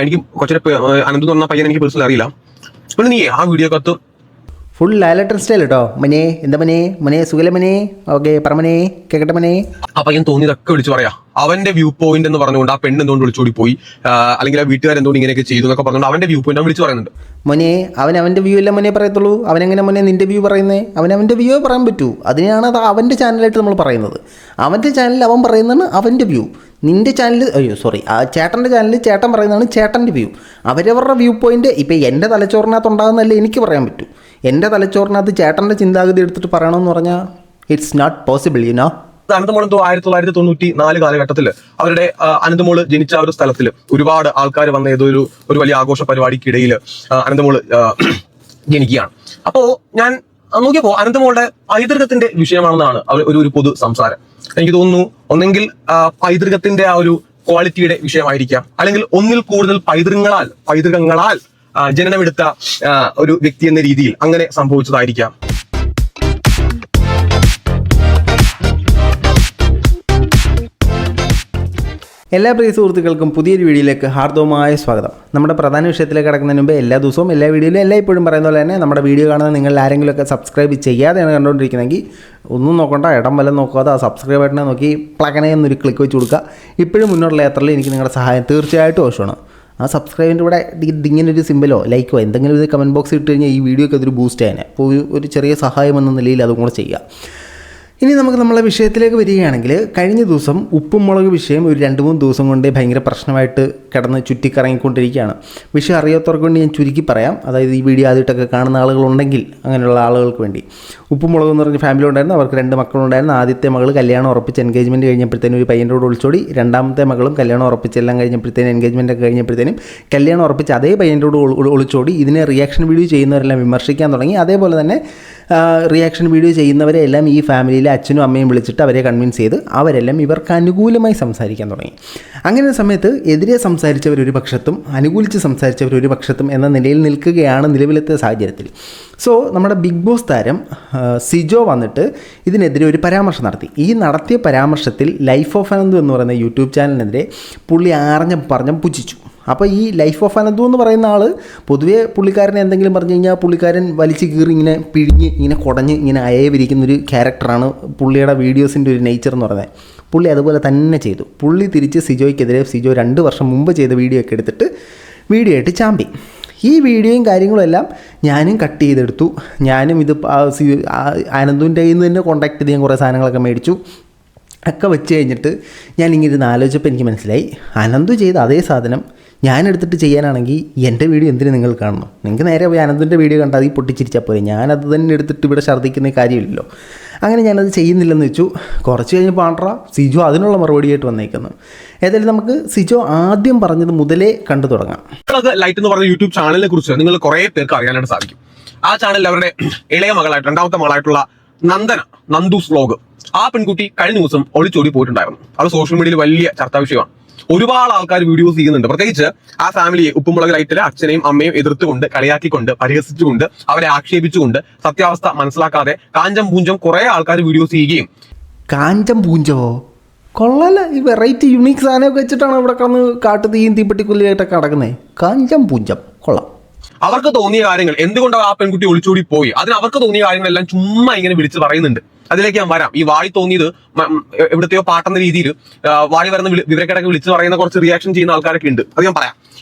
എനിക്ക് കൊച്ചിനെ അനന്ത് എന്ന് പറഞ്ഞ പയ്യൻ എനിക്ക് പേഴ്സണൽ അറിയില്ല. പിന്നെ നീ ആ വീഡിയോക്കകത്ത് ഫുൾ ലാലട്ടൻ സ്റ്റൈൽ കേട്ടോ. മനെ എന്താ മനെ സുഖല മനെ ഓക്കെ പറമനെ കേക്കട്ടെ മനെ. ആ പയ്യൻ തോന്നിയതൊക്കെ വിളിച്ചു പറയാ. അവന്റെ വ്യൂ പോയിന്റ് എന്ന് പറഞ്ഞുകൊണ്ട് ആ പെണ്ണ് എന്തുകൊണ്ട് വിളിച്ചോടി പോയി, അല്ലെങ്കിൽ ആ വീട്ടുകാർ എന്തുകൊണ്ട് ഇങ്ങനെയൊക്കെ ചെയ്തു എന്നൊക്കെ പറഞ്ഞുകൊണ്ട് അവന്റെ വ്യൂ പോയിന്റ് വിളിച്ചു പറയുന്നുണ്ട്. മോനെ അവൻ്റെ വ്യൂ അല്ല മോനെ പറയത്തുള്ളൂ. അവനെങ്ങനെ മോനെ നിൻ്റെ വ്യൂ പറയുന്നത്? അവൻ്റെ വ്യൂ പറയാൻ പറ്റൂ. അതിനെയാണ് അത് അവൻ്റെ ചാനലായിട്ട് നമ്മൾ പറയുന്നത്. അവൻ്റെ ചാനലിൽ അവൻ പറയുന്നതാണ് അവൻ്റെ വ്യൂ. നിൻ്റെ ചാനൽ ആ ചേട്ടൻ്റെ ചാനലിൽ ചേട്ടൻ പറയുന്നതാണ് ചേട്ടൻ്റെ വ്യൂ. അവരവരുടെ വ്യൂ പോയിൻ്റ് ഇപ്പം എൻ്റെ തലച്ചോറിനകത്ത് ഉണ്ടാകുന്നതല്ലേ എനിക്ക് പറയാൻ പറ്റൂ. എൻ്റെ തലച്ചോറിനകത്ത് ചേട്ടൻ്റെ ചിന്താഗതി എടുത്തിട്ട് പറയണമെന്ന് പറഞ്ഞാൽ ഇറ്റ്സ് നോട്ട് പോസിബിൾ യുനോ. അനന്തമോൾ എന്തോ 1994 കാലഘട്ടത്തിൽ അവരുടെ അനന്തമോള് ജനിച്ച ഒരു സ്ഥലത്തിൽ ഒരുപാട് ആൾക്കാർ വന്ന ഏതോ ഒരു വലിയ ആഘോഷ പരിപാടിക്കിടയിൽ അനന്തമോള് ജനിക്കുകയാണ്. അപ്പോ ഞാൻ നോക്കിയപ്പോ അനന്തമോളുടെ പൈതൃകത്തിന്റെ വിഷയമാണെന്നാണ് ഒരു പൊതു സംസാരം. എനിക്ക് തോന്നുന്നു ഒന്നെങ്കിൽ പൈതൃകത്തിന്റെ ആ ഒരു ക്വാളിറ്റിയുടെ വിഷയമായിരിക്കാം, അല്ലെങ്കിൽ ഒന്നിൽ കൂടുതൽ പൈതൃകങ്ങളാൽ ജനനമെടുത്ത ഒരു വ്യക്തി എന്ന രീതിയിൽ അങ്ങനെ സംഭവിച്ചതായിരിക്കാം. എല്ലാ പ്രിയ സുഹൃത്തുക്കൾക്കും പുതിയൊരു വീഡിയോയിലേക്ക് ഹാർദവമായ സ്വാഗതം. നമ്മുടെ പ്രധാന വിഷയത്തിലേക്ക് കടക്കുന്നതിന് മുമ്പ് എല്ലാ ദിവസവും എല്ലാ വീഡിയോയിലും എല്ലായ്പ്പോഴും പറയുന്ന പോലെ തന്നെ നമ്മുടെ വീഡിയോ കാണുന്ന നിങ്ങൾ ആരെങ്കിലുമൊക്കെ സബ്സ്ക്രൈബ് ചെയ്യാതെയാണ് കണ്ടുകൊണ്ടിരിക്കുന്നതെങ്കിൽ ഒന്നും നോക്കണ്ട, ഇടം വല്ലതും നോക്കാതെ ആ സബ്സ്ക്രൈബ് ബട്ടനെ നോക്കി പ്ലഗനെ എന്നൊരു ക്ലിക്ക് വെച്ച് കൊടുക്കുക. ഇപ്പോഴും മുന്നോട്ടുള്ള യാത്രയിൽ എനിക്ക് നിങ്ങളുടെ സഹായം തീർച്ചയായിട്ടും ആവശ്യമാണ്. ആ സബ്സ്ക്രൈബിൻ്റെ കൂടെ ഇങ്ങനൊരു സിമ്പലോ ലൈക്കോ എന്തെങ്കിലും ഒരു കമൻറ്റ് ബോക്സ് ഇട്ട് കഴിഞ്ഞാൽ ഈ വീഡിയോക്ക് അതൊരു ബൂസ്റ്റ് ചെയ്യാൻ, അപ്പോൾ ഒരു ചെറിയ സഹായം എന്ന നിലയിൽ അതും കൂടെ ചെയ്യുക. ഇനി നമുക്ക് നമ്മളെ വിഷയത്തിലേക്ക് വരികയാണെങ്കിൽ, കഴിഞ്ഞ ദിവസം ഉപ്പും മുളക് വിഷയം ഒരു 2-3 ദിവസം കൊണ്ട് ഭയങ്കര പ്രശ്നമായിട്ട് കിടന്ന് ചുറ്റിക്കറങ്ങിക്കൊണ്ടിരിക്കുകയാണ്. വിഷയം അറിയാത്തവർക്ക് വേണ്ടി ഞാൻ ചുരുക്കി പറയാം. അതായത് ഈ വീഡിയോ ആദ്യമായിട്ടൊക്കെ കാണുന്ന ആളുകളുണ്ടെങ്കിൽ അങ്ങനെയുള്ള ആളുകൾക്ക് വേണ്ടി. ഉപ്പും മുളക് എന്ന് പറഞ്ഞ ഫാമിലി ഉണ്ടായിരുന്നു. അവർക്ക് 2 മക്കളുണ്ടായിരുന്നു. ആദ്യത്തെ മകൾ കല്യാണം ഉറപ്പിച്ച് എൻഗേജ്മെൻറ്റ് കഴിഞ്ഞപ്പോഴത്തേനും ഒരു പയ്യൻ്റെ കൂടെ ഒളിച്ചോടി. രണ്ടാമത്തെ മകളും കല്യാണം ഉറപ്പിച്ചെല്ലാം കഴിഞ്ഞപ്പോഴത്തേനും എൻഗേജ്മെൻ്റ് ഒക്കെ കഴിഞ്ഞപ്പോഴത്തേനും കല്യാണം ഉറപ്പിച്ച് അതേ പയ്യൻ്റെ കൂടെ ഒളിച്ചോടി. ഇതിനെ റിയാക്ഷൻ വീഡിയോ ചെയ്യുന്നവരെല്ലാം വിമർശിക്കാൻ തുടങ്ങി. അതേപോലെ തന്നെ റിയാക്ഷൻ വീഡിയോ ചെയ്യുന്നവരെ എല്ലാം ഈ ഫാമിലിയിലെ അച്ഛനും അമ്മയും വിളിച്ചിട്ട് അവരെ കൺവിൻസ് ചെയ്ത് അവരെല്ലാം ഇവർക്ക് അനുകൂലമായി സംസാരിക്കാൻ തുടങ്ങി. അങ്ങനെ സമയത്ത് എതിരെ സംസാരിച്ചവരൊരു പക്ഷത്തും അനുകൂലിച്ച് സംസാരിച്ചവരൊരു പക്ഷത്തും എന്ന നിലയിൽ നിൽക്കുകയാണ് നിലവിലത്തെ സാഹചര്യത്തിൽ. സോ നമ്മുടെ ബിഗ് ബോസ് താരം സിജോ വന്നിട്ട് ഇതിനെതിരെ ഒരു പരാമർശം നടത്തി. ഈ നടത്തിയ പരാമർശത്തിൽ ലൈഫ് ഓഫ് അനന്തു എന്ന് പറയുന്ന യൂട്യൂബ് ചാനലിനെതിരെ പുള്ളി പറഞ്ഞം പുച്ഛിച്ചു. അപ്പോൾ ഈ ലൈഫ് ഓഫ് അനന്തു എന്ന് പറയുന്ന ആൾ പൊതുവേ പുള്ളിക്കാരനെ എന്തെങ്കിലും പറഞ്ഞു കഴിഞ്ഞാൽ പുള്ളിക്കാരൻ വലിച്ചു കീറി ഇങ്ങനെ പിഴിഞ്ഞ് ഇങ്ങനെ കുടഞ്ഞ് ഇങ്ങനെ അയവിരിക്കുന്നൊരു ക്യാരക്ടറാണ് പുള്ളിയുടെ വീഡിയോസിൻ്റെ ഒരു നേച്ചർ എന്ന് പറയുന്നത്. പുള്ളി അതുപോലെ തന്നെ ചെയ്തു. പുള്ളി തിരിച്ച് സിജോയ്ക്കെതിരെ സിജോ 2 വർഷം മുമ്പ് ചെയ്ത വീഡിയോ ഒക്കെ എടുത്തിട്ട് വീഡിയോ ആയിട്ട് ചാമ്പി. ഈ വീഡിയോയും കാര്യങ്ങളും എല്ലാം ഞാനും കട്ട് ചെയ്തെടുത്തു. ഞാനും ഇത് അനന്തുവിൻ്റെ കയ്യിൽ നിന്ന് തന്നെ കോൺടാക്ട് ചെയ്ത് ഞാൻ കുറേ സാധനങ്ങളൊക്കെ മേടിച്ചു ഒക്കെ വെച്ച് കഴിഞ്ഞിട്ട് ഞാനിങ്ങനെ ആലോചിച്ചപ്പോൾ എനിക്ക് മനസ്സിലായി, അനന്തു ചെയ്ത അതേ സാധനം ഞാനെടുത്തിട്ട് ചെയ്യാനാണെങ്കിൽ എൻ്റെ വീഡിയോ എന്തിനു നിങ്ങൾ കാണണം? നിങ്ങൾക്ക് നേരെ പോയി അനന്തിൻ്റെ വീഡിയോ കണ്ടാൽ അത് പൊട്ടിച്ചിരിച്ചാൽ പോരെ. ഞാനത് തന്നെ എടുത്തിട്ട് ഇവിടെ ഛർദ്ദിക്കുന്ന കാര്യമില്ലല്ലോ. അങ്ങനെ ഞാനത് ചെയ്യുന്നില്ലെന്ന് വെച്ചു. കുറച്ച് കഴിഞ്ഞപ്പോൾ സിജോ അതിനുള്ള മറുപടിയായിട്ട് വന്നേക്കുന്നു. ഏതായാലും നമുക്ക് സിജോ ആദ്യം പറഞ്ഞത് മുതലേ കണ്ടു തുടങ്ങാം. ലൈറ്റ് എന്ന് പറഞ്ഞ യൂട്യൂബ് ചാനലിനെ കുറിച്ച് നിങ്ങൾ കുറേ പേർക്ക് അറിയാനായിട്ട് സാധിക്കും. ആ ചാനലിൽ അവരുടെ ഇളയ മകളായിട്ട് 2ാമത്തെ മകളായിട്ടുള്ള നന്ദൂസ് വ്ലോഗ്, ആ പെൺകുട്ടി കഴിഞ്ഞ ദിവസം ഒളിച്ചോടി പോയിട്ടുണ്ടായിരുന്നു. അത് സോഷ്യൽ മീഡിയയിൽ വലിയ ചർച്ചാ വിഷയമാണ്. ഒരുപാട് ആൾക്കാർ വീഡിയോസ് ചെയ്യുന്നുണ്ട്. പ്രത്യേകിച്ച് ആ ഫാമിലിയെ ഉപ്പുമുളക് ലൈറ്റിലെ അച്ഛനെയും അമ്മയും എതിർത്തുകൊണ്ട്, കളിയാക്കിക്കൊണ്ട്, പരിഹസിച്ചുകൊണ്ട്, അവരെ ആക്ഷേപിച്ചുകൊണ്ട്, സത്യാവസ്ഥ മനസ്സിലാക്കാതെ കാഞ്ചം പൂഞ്ചം കുറെ ആൾക്കാർ വീഡിയോസ് ചെയ്യുകയും. കാഞ്ചം പൂഞ്ചവോ കൊള്ളാല, ഈ വെറൈറ്റി യുണീക്ക് സാധനമൊക്കെ വെച്ചിട്ടാണ് ഇവിടെ കന്ന് കാട്ടു തീയും തീപ്പെട്ടിക്കുള്ളിയായിട്ടൊക്കെ നടക്കുന്നത്. കാഞ്ചം പൂഞ്ചം കൊള്ളാം. അവർക്ക് തോന്നിയ കാര്യങ്ങൾ, എന്തുകൊണ്ടാണ് ആ പെൺകുട്ടി ഒളിച്ചോടി പോയി, അതിന് അവർക്ക് തോന്നിയ കാര്യങ്ങളെല്ലാം ചുമ്മാ ഇങ്ങനെ വിളിച്ച് പറയുന്നുണ്ട്. അതിലേക്ക് ഞാൻ വരാം. ഈ വായി തോന്നിയത് എവിടത്തെയോ പാട്ടെന്ന രീതിയിൽ വായി വരുന്ന വിവരക്കേടൊക്കെ വിളിച്ച് പറയുന്ന കുറച്ച് റിയാക്ഷൻ ചെയ്യുന്ന ആൾക്കാരൊക്കെ ഉണ്ട്. അത് ഞാൻ പറയാം.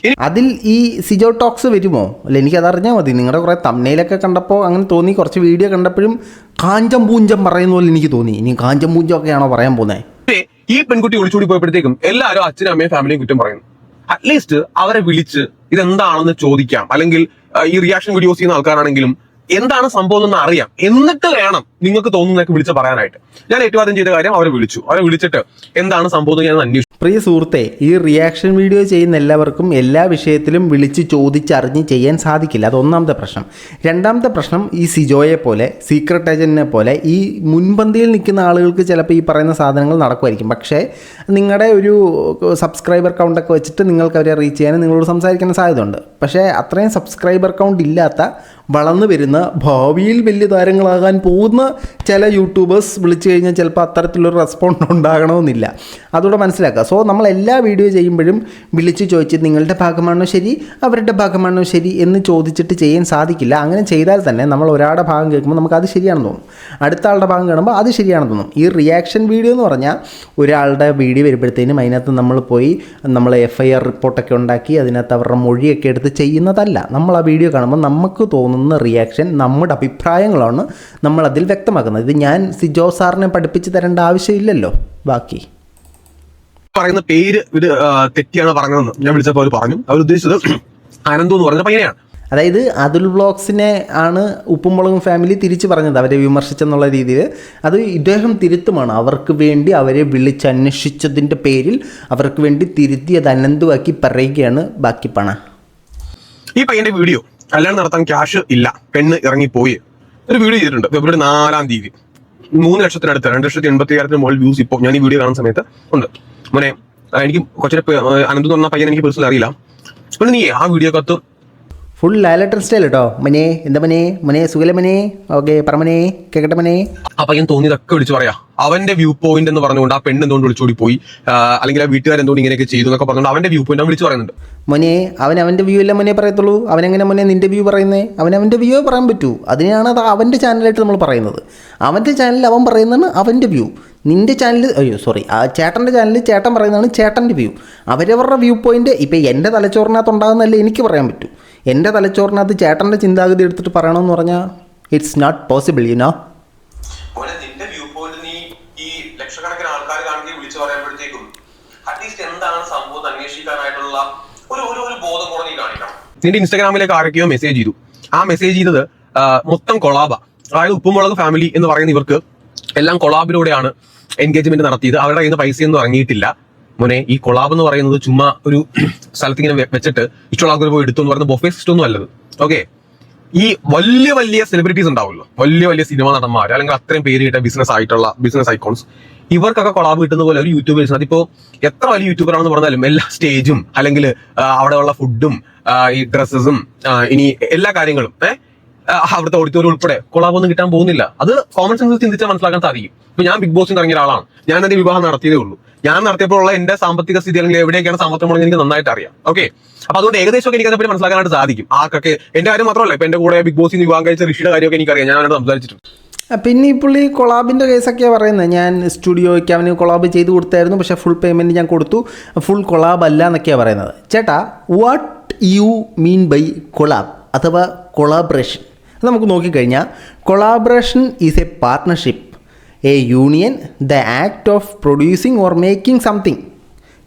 അതിൽ ഈ സിജോ ടോക്സ് വരുമോ? അല്ല, എനിക്കതറിഞ്ഞാൽ മതി. നിങ്ങളുടെ കുറേ തമ്മിലൊക്കെ കണ്ടപ്പോൾ അങ്ങനെ തോന്നി. കുറച്ച് വീഡിയോ കണ്ടപ്പോഴും കാഞ്ചം പൂഞ്ചം പറയുന്ന പോലെ എനിക്ക് തോന്നി. ഇനി കാഞ്ചം പൂഞ്ചമൊക്കെയാണോ പറയാൻ പോകുന്നത്? ഈ പെൺകുട്ടി ഒളിച്ചോടി പോയപ്പോഴത്തേക്കും എല്ലാവരും അച്ഛനും അമ്മയും ഫാമിലിയും കുറ്റം പറയുന്നു. അറ്റ്ലീസ്റ്റ് അവരെ വിളിച്ച് ഇതെന്താണെന്ന് ചോദിക്കാം. അല്ലെങ്കിൽ ഈ റിയാക്ഷൻ വീഡിയോസ് ചെയ്യുന്ന ആൾക്കാരാണെങ്കിലും എന്താണ് സംഭവം എന്ന് അറിയാം. എന്നിട്ട് വേണം നിങ്ങൾക്ക് തോന്നുന്നതൊക്കെ വിളിച്ച് പറയാനായിട്ട്. ഞാൻ ഏറ്റവും ആദ്യം ചെയ്ത കാര്യം അവരെ വിളിച്ചിട്ട് എന്താണ് സംഭവം ഞാൻ അന്വേഷിച്ചു. പ്രിയ സുഹൃത്തെ, ഈ റിയാക്ഷൻ വീഡിയോ ചെയ്യുന്ന എല്ലാവർക്കും എല്ലാ വിഷയത്തിലും വിളിച്ച് ചോദിച്ചറിഞ്ഞ് ചെയ്യാൻ സാധിക്കില്ല. അതൊന്നാമത്തെ പ്രശ്നം. രണ്ടാമത്തെ പ്രശ്നം, ഈ സിജോയെ പോലെ സീക്രട്ട് ഏജന്റിനെ പോലെ ഈ മുൻപന്തിയിൽ നിൽക്കുന്ന ആളുകൾക്ക് ചിലപ്പോൾ ഈ പറയുന്ന സാധനങ്ങൾ നടക്കുമായിരിക്കും. പക്ഷേ നിങ്ങളുടെ ഒരു സബ്സ്ക്രൈബർ കൗണ്ടൊക്കെ വെച്ചിട്ട് നിങ്ങൾക്ക് അവരെ റീച്ച് ചെയ്യാനും നിങ്ങളോട് സംസാരിക്കാൻ സാധ്യതയുണ്ട്. പക്ഷേ അത്രയും സബ്സ്ക്രൈബർ കൗണ്ട് ഇല്ലാത്ത വളർന്നു വരുന്ന ഭാവിയിൽ വലിയ താരങ്ങളാകാൻ പോകുന്ന ചില യൂട്യൂബേഴ്സ് വിളിച്ചു കഴിഞ്ഞാൽ ചിലപ്പോൾ അത്തരത്തിലൊരു റെസ്പോണ്ട് ഉണ്ടാകണമെന്നില്ല. അതുകൂടെ മനസ്സിലാക്കുക. സോ നമ്മൾ എല്ലാ വീഡിയോ ചെയ്യുമ്പോഴും വിളിച്ച് ചോദിച്ച് നിങ്ങളുടെ ഭാഗമാണോ ശരി, അവരുടെ ഭാഗമാണോ ശരി എന്ന് ചോദിച്ചിട്ട് ചെയ്യാൻ സാധിക്കില്ല. അങ്ങനെ ചെയ്താൽ തന്നെ നമ്മൾ ഒരാളുടെ ഭാഗം കേൾക്കുമ്പോൾ നമുക്ക് അത് ശരിയാണെന്ന് തോന്നും, അടുത്ത ആളുടെ ഭാഗം കാണുമ്പോൾ അത് ശരിയാണെന്ന് തോന്നും. ഈ റിയാക്ഷൻ വീഡിയോ എന്ന് പറഞ്ഞാൽ ഒരാളുടെ വീഡിയോ വരുമ്പോഴത്തേനും അതിനകത്ത് നമ്മൾ പോയി നമ്മൾ FIR റിപ്പോർട്ടൊക്കെ ഉണ്ടാക്കി അതിനകത്ത് അവരുടെ മൊഴിയൊക്കെ എടുത്ത് ചെയ്യുന്നതല്ല. നമ്മൾ ആ വീഡിയോ കാണുമ്പോൾ നമുക്ക് തോന്നുന്ന റിയാക്ഷൻ, നമ്മുടെ അഭിപ്രായങ്ങളാണ് നമ്മളതിൽ വ്യക്തമാക്കുന്നത്. ഇത് ഞാൻ സിജോ സാറിനെ പഠിപ്പിച്ച് തരേണ്ട ആവശ്യമില്ലല്ലോ. ബാക്കി പറയുന്ന പേര് ഇത് തെറ്റിയാണ് പറഞ്ഞതെന്ന് ഞാൻ വിളിച്ചപ്പോൾ അവർ പറഞ്ഞു. അവർ ഉദ്ദേശിച്ചത് അനന്തു എന്ന് പറഞ്ഞ പയ്യനെയാണ്. അതായത് അതുൽ വ്ളോഗ്സിനെ ആണ് ഉപ്പും മുളകും ഫാമിലി തിരിച്ച് പറഞ്ഞത്, അവരെ വിമർശിച്ചെന്നുള്ള രീതിയിൽ. അത് ഇദ്ദേഹം തിരുത്തുമാണ്. അവർക്ക് വേണ്ടി അവരെ വിളിച്ചന്വേഷിച്ചതിൻ്റെ പേരിൽ അവർക്ക് വേണ്ടി തിരുത്തി അത് അനന്തുവാക്കി പറയുകയാണ്. ബാക്കി പണ ഈ പയ്യന്റെ വീഡിയോ കല്യാണം നടത്താൻ ക്യാഷ് ഇല്ല, പെണ്ണ് ഇറങ്ങിപ്പോയി ഒരു വീഡിയോ ചെയ്തിട്ടുണ്ട് ഫെബ്രുവരി 4-ാം തീയതി. 3 ലക്ഷത്തിനടുത്ത് 2,80,000 മുകളിൽ വ്യൂസ് ഇപ്പോൾ ഞാൻ ഈ വീഡിയോ കാണുന്ന സമയത്ത് ഉണ്ട്. മോനെ എനിക്ക് കൊച്ചിനെ അനന്തു എന്ന് പറഞ്ഞ പയ്യൻ എനിക്ക് പേഴ്സണൽ അറിയില്ല. പിന്നെ നീ ആ വീഡിയോ കത്ത് ഫുൾ ലാലട്ടർ സ്റ്റൈൽ കേട്ടോ. മനെ എന്താ മനെ സുഖല മനെ, ഓക്കെ പറമനെ കേക്കട്ടെ മനെ. ആ പയ്യൻ തോന്നിയതൊക്കെ വിളിച്ചു പറയാ. അവന്റെ വ്യൂ പോയിന്റ് എന്ന് പറഞ്ഞുകൊണ്ട് ആ പെണ്ണ് എന്തുകൊണ്ട് വിളിച്ചോടി പോയി, അല്ലെങ്കിൽ ആ വീട്ടുകാർ എന്തുകൊണ്ട് ഇങ്ങനെയൊക്കെ ചെയ്തു എന്നൊക്കെ പറഞ്ഞുകൊണ്ട് അവന്റെ വ്യൂ പോയിന്റ് വിളിച്ചു പറയുന്നുണ്ട്. മോനെ അവൻ്റെ വ്യൂ അല്ല മോനെ പറയത്തുള്ളൂ. അവനെങ്ങനെ മോനെ നിന്റെ വ്യൂ പറയുന്നേ? അവൻ്റെ വ്യൂ പറയാൻ പറ്റൂ. അതിനാണ് അത് അവൻ്റെ ചാനലായിട്ട് നമ്മൾ പറയുന്നത്. അവൻ്റെ ചാനലിൽ അവൻ പറയുന്നതാണ് അവൻ്റെ വ്യൂ. നിൻ്റെ ചാനൽ ആ ചേട്ടൻ്റെ ചാനലിൽ ചേട്ടൻ പറയുന്നതാണ് ചേട്ടൻ്റെ വ്യൂ. അവരവരുടെ വ്യൂ പോയിന്റ് ഇപ്പം എൻ്റെ തലച്ചോറിനകത്ത് ഉണ്ടാകുന്നതല്ലേ എനിക്ക് പറയാൻ പറ്റൂ. എൻ്റെ തലച്ചോറിനകത്ത് ചേട്ടൻ്റെ ചിന്താഗതി എടുത്തിട്ട് പറയണമെന്ന് പറഞ്ഞാൽ it's not possible, you know. നിന്റെ വ്യൂ പോയിന്റ് നീ ഈ ലക്ഷക്കണക്കിന് ആൾക്കാർ കാണുകയും വിളിച്ചു പറയുമ്പോഴത്തേക്കും അറ്റ്ലീസ്റ്റ് എന്താണ് സംഭവം അന്വേഷിക്കാനായിട്ടുള്ള ഒരു ബോധം കൂടെ നീ കാണിക്കണം. നിന്റെ ഇൻസ്റ്റാഗ്രാമിലേക്ക് ആരൊക്കെയോ മെസ്സേജ് ചെയ്തു. ആ മെസ്സേജ് ചെയ്തത് മൊത്തം കൊളാബ. അതായത് ഉപ്പുമുളക് ഫാമിലി എന്ന് പറയുന്ന ഇവർക്ക് എല്ലാം കൊളാബിലൂടെയാണ് എൻഗേജ്മെന്റ് നടത്തിയത്. അവരുടെ കയ്യിൽ നിന്ന് പൈസയൊന്നും ഇറങ്ങിയിട്ടില്ല. മോനെ ഈ കൊളാബ് എന്ന് പറയുന്നത് ചുമ്മാ ഒരു സ്ഥലത്ത് ഇങ്ങനെ വെച്ചിട്ട് ഇഷ്ടമുള്ള ആൾക്കാർ പോയി എടുത്തു എന്ന് പറയുന്ന ബൊഫേ സിസ്റ്റം ഒന്നും അല്ലത്. ഓക്കെ, ഈ വലിയ സെലിബ്രിറ്റീസ് ഉണ്ടാവുമല്ലോ, വലിയ സിനിമ നടന്മാർ, അല്ലെങ്കിൽ അത്രയും പേര് കിട്ടിയ ബിസിനസ് ഐക്കോൺസ്, ഇവർക്കൊക്കെ കൊളാബ് കിട്ടുന്ന പോലെ ഒരു യൂട്യൂബേഴ്സ്, അതിപ്പോ എത്ര വലിയ യൂട്യൂബർ ആണെന്ന് പറഞ്ഞാലും എല്ലാ സ്റ്റേജും അല്ലെങ്കിൽ അവിടെയുള്ള ഫുഡും ഈ ഡ്രസ്സസും ഇനി എല്ലാ കാര്യങ്ങളും അവിടുത്തെ ഓഡിറ്റോറിയം ഉൾപ്പെടെ കൊളാബ് ഒന്നും കിട്ടാൻ പോകുന്നില്ല. അത് കോമൺ സെൻസ് ചിന്തിച്ചാൽ മനസ്സിലാക്കാൻ സാധിക്കും. ഇപ്പൊ ഞാൻ ബിഗ് ബോസിൽ ഇറങ്ങിയ ഒരാളാണ്. ഞാൻ എന്റെ വിവാഹം നടത്തിയതേ ഉള്ളൂ. ഞാൻ നടത്തിയപ്പോഴുള്ള എന്റെ സാമ്പത്തിക സ്ഥിതി അല്ലെങ്കിൽ എവിടെയൊക്കെയാണ് സാമ്പത്തികം ഉള്ളത് എനിക്ക് നന്നായിട്ട് അറിയാം. ഓക്കെ, അപ്പൊ അതുകൊണ്ട് ഏകദേശമൊക്കെ എനിക്ക് അതിനെപ്പറ്റി മനസ്സിലാക്കാനായിട്ട് സാധിക്കും. ആർക്കൊക്കെ എന്റെ കാര്യം മാത്രമല്ല, ഇപ്പൊ എന്റെ കൂടെ ബിഗ് ബോസിൽ വിവാഹം കഴിച്ച ഋഷിയുടെ കാര്യമൊക്കെ എനിക്കറിയാം. ഞാൻ അവനോട് സംസാരിച്ചിട്ടുണ്ട്. പിന്നെ ഈ പുള്ളി കൊളാബിൻ്റെ കേസൊക്കെയാണ് പറയുന്നത്. ഞാൻ സ്റ്റുഡിയോയ്ക്ക് അവന് കൊളാബ് ചെയ്ത് കൊടുത്തായിരുന്നു, പക്ഷേ ഫുൾ പേയ്മെൻറ്റ് ഞാൻ കൊടുത്തു, ഫുൾ കൊളാബ് അല്ല എന്നൊക്കെയാണ് പറയുന്നത്. ചേട്ടാ, what you mean by collab അഥവാ കൊളാബറേഷൻ? നമുക്ക് നോക്കിക്കഴിഞ്ഞാൽ collaboration is a partnership, a union, the act of producing or making something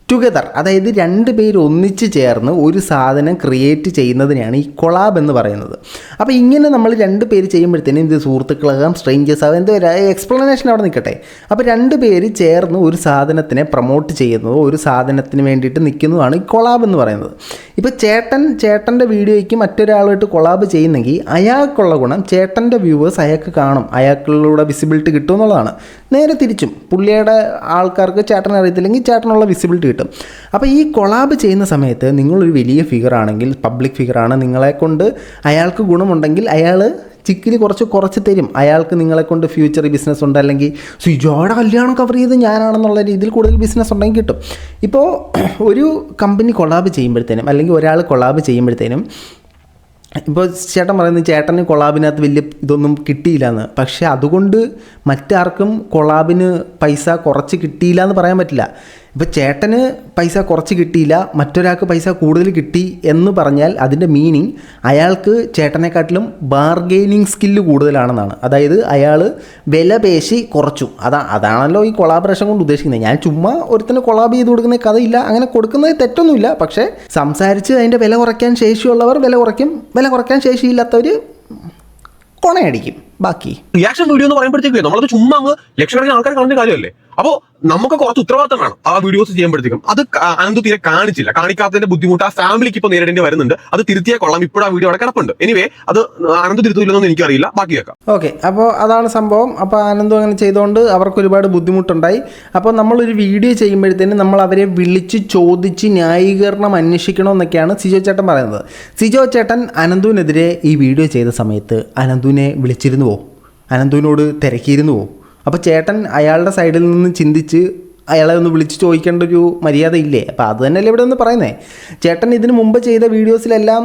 together. അതായത് രണ്ട് പേര് ഒന്നിച്ച് ചേർന്ന് ഒരു സാധനം ക്രിയേറ്റ് ചെയ്യുന്നതിനെയാണ് ഈ കൊളാബ് എന്ന് പറയുന്നത്. അപ്പോൾ ഇങ്ങനെ നമ്മൾ രണ്ട് പേര് ചെയ്യുമ്പോഴത്തേനും ഇത് സുഹൃത്തുക്കളാകാം, സ്ട്രേഞ്ചേഴ്സ് ആകാം, എന്തോ ഒരു എക്സ്പ്ലനേഷൻ അവിടെ നിൽക്കട്ടെ. അപ്പോൾ രണ്ട് പേര് ചേർന്ന് ഒരു സാധനത്തിനെ പ്രൊമോട്ട് ചെയ്യുന്നതോ ഒരു സാധനത്തിന് വേണ്ടിയിട്ട് നിൽക്കുന്നതാണ് ഈ കൊളാബ് എന്ന് പറയുന്നത്. ഇപ്പോൾ ചേട്ടൻ്റെ വീഡിയോയ്ക്ക് മറ്റൊരാളായിട്ട് കൊളാബ് ചെയ്യുന്നെങ്കിൽ അയാൾക്കുള്ള ഗുണം ചേട്ടൻ്റെ വ്യൂവേഴ്സ് അയാൾക്ക് കാണും, അയാൾക്കുള്ള വിസിബിലിറ്റി കിട്ടും എന്നുള്ളതാണ്. നേരെ തിരിച്ചും പുള്ളിയുടെ ആൾക്കാർക്ക് ചേട്ടനെ അറിയത്തില്ലെങ്കിൽ ചേട്ടനുള്ള വിസിബിലിറ്റി കിട്ടും. അപ്പോൾ ഈ കൊളാബ് ചെയ്യുന്ന സമയത്ത് നിങ്ങളൊരു വലിയ ഫിഗർ ആണെങ്കിൽ, പബ്ലിക് ഫിഗറാണ്, നിങ്ങളെക്കൊണ്ട് അയാൾക്ക് ഗുണമുണ്ടെങ്കിൽ അയാൾ ചിക്കിലി കുറച്ച് തരും. അയാൾക്ക് നിങ്ങളെക്കൊണ്ട് ഫ്യൂച്ചർ ബിസിനസ് ഉണ്ട്, അല്ലെങ്കിൽ സിജോയുടെ കല്യാണം കവർ ചെയ്ത് ഞാനാണെന്നുള്ള രീതിയിൽ കൂടുതൽ ബിസിനസ് ഉണ്ടെങ്കിൽ കിട്ടും. ഇപ്പോൾ ഒരു കമ്പനി കൊളാബ് ചെയ്യുമ്പോഴത്തേനും അല്ലെങ്കിൽ ഒരാൾ കൊളാബ് ചെയ്യുമ്പോഴത്തേനും, ഇപ്പോൾ ചേട്ടൻ പറയുന്നത് ചേട്ടന് കൊളാബിനകത്ത് വലിയ ഇതൊന്നും കിട്ടിയില്ല എന്ന്, പക്ഷേ അതുകൊണ്ട് മറ്റാർക്കും കൊളാബിന് പൈസ കുറച്ച് കിട്ടിയില്ല എന്ന് പറയാൻ പറ്റില്ല. ഇപ്പോൾ ചേട്ടന് പൈസ കുറച്ച് കിട്ടിയില്ല, മറ്റൊരാൾക്ക് പൈസ കൂടുതൽ കിട്ടി എന്ന് പറഞ്ഞാൽ അതിൻ്റെ മീനിങ് അയാൾക്ക് ചേട്ടനെക്കാട്ടിലും ബാർഗെയിനിങ് സ്കില്ല് കൂടുതലാണെന്നാണ്. അതായത് അയാൾ വില പേശി കുറച്ചു. അതാണല്ലോ ഈ കൊളാബറേഷൻ കൊണ്ട് ഉദ്ദേശിക്കുന്നത്. ഞാൻ ചുമ്മാ ഒരുത്തിന് കൊളാബ് ചെയ്ത് കൊടുക്കുന്ന കഥയില്ല, അങ്ങനെ കൊടുക്കുന്നത് തെറ്റൊന്നുമില്ല. പക്ഷേ സംസാരിച്ച് അതിൻ്റെ വില കുറയ്ക്കാൻ ശേഷിയുള്ളവർ വില കുറയ്ക്കും, വില കുറയ്ക്കാൻ ശേഷിയില്ലാത്തവർ കൊണയടിക്കും. ബാക്കി. റിയാക്ഷൻ വീഡിയോ എന്ന് പറയുമ്പോഴത്തേക്ക് നമ്മളത് ചുമ്മാ അങ്ങ് ലക്ഷക്കണക്കിന് ആൾക്കാർ കാണുന്ന കാര്യമല്ലേ. അപ്പോ നമുക്ക് കുറച്ച് ഉത്തരവാദിത്തം വേണം ആ വീഡിയോസ് ചെയ്യുമ്പോഴത്തേക്കും. അത് അനന്തു തീരെ കാണിച്ചില്ല. കാണിക്കാത്തതിന്റെ ബുദ്ധിമുട്ട് ആ ഫാമിലിക്ക് ഇപ്പോൾ നേരിടേണ്ടി വരുന്നുണ്ട്. അത് തിരുത്തിയാൽ കൊള്ളാം. ഇപ്പോഴും ആ വീഡിയോ അവിടെ കിടപ്പുണ്ട്. എനിവേ അത് അനന്തു തിരുത്തില്ലെന്നൊന്നും എനിക്കറിയില്ല. ബാക്കി കേൾക്കാം. ഓക്കെ, അപ്പോൾ അതാണ് സംഭവം. അപ്പോൾ അനന്തു അങ്ങനെ ചെയ്തുകൊണ്ട് അവർക്ക് ഒരുപാട് ബുദ്ധിമുട്ടുണ്ടായി. അപ്പോൾ നമ്മളൊരു വീഡിയോ ചെയ്യുമ്പോഴത്തേനും നമ്മൾ അവരെ വിളിച്ച് ചോദിച്ച് ന്യായീകരണം അന്വേഷിക്കണമെന്നൊക്കെയാണ് സിജോ ചേട്ടൻ പറയുന്നത്. സിജോ ചേട്ടൻ അനന്തുവിനെതിരെ ഈ വീഡിയോ ചെയ്ത സമയത്ത് അനന്തുവിനെ വിളിച്ചിരുന്നുവോ, അനന്തുവിനോട് തിരക്കിയിരുന്നുവോ? അപ്പോൾ ചേട്ടൻ അയാളുടെ സൈഡിൽ നിന്ന് ചിന്തിച്ച് അയാളെ ഒന്ന് വിളിച്ച് ചോദിക്കേണ്ട ഒരു മര്യാദ ഇല്ലേ? അപ്പോൾ അത് തന്നെയല്ലേ ഇവിടെ ഒന്ന് പറയുന്നത്. ചേട്ടൻ ഇതിന് മുമ്പ് ചെയ്ത വീഡിയോസിലെല്ലാം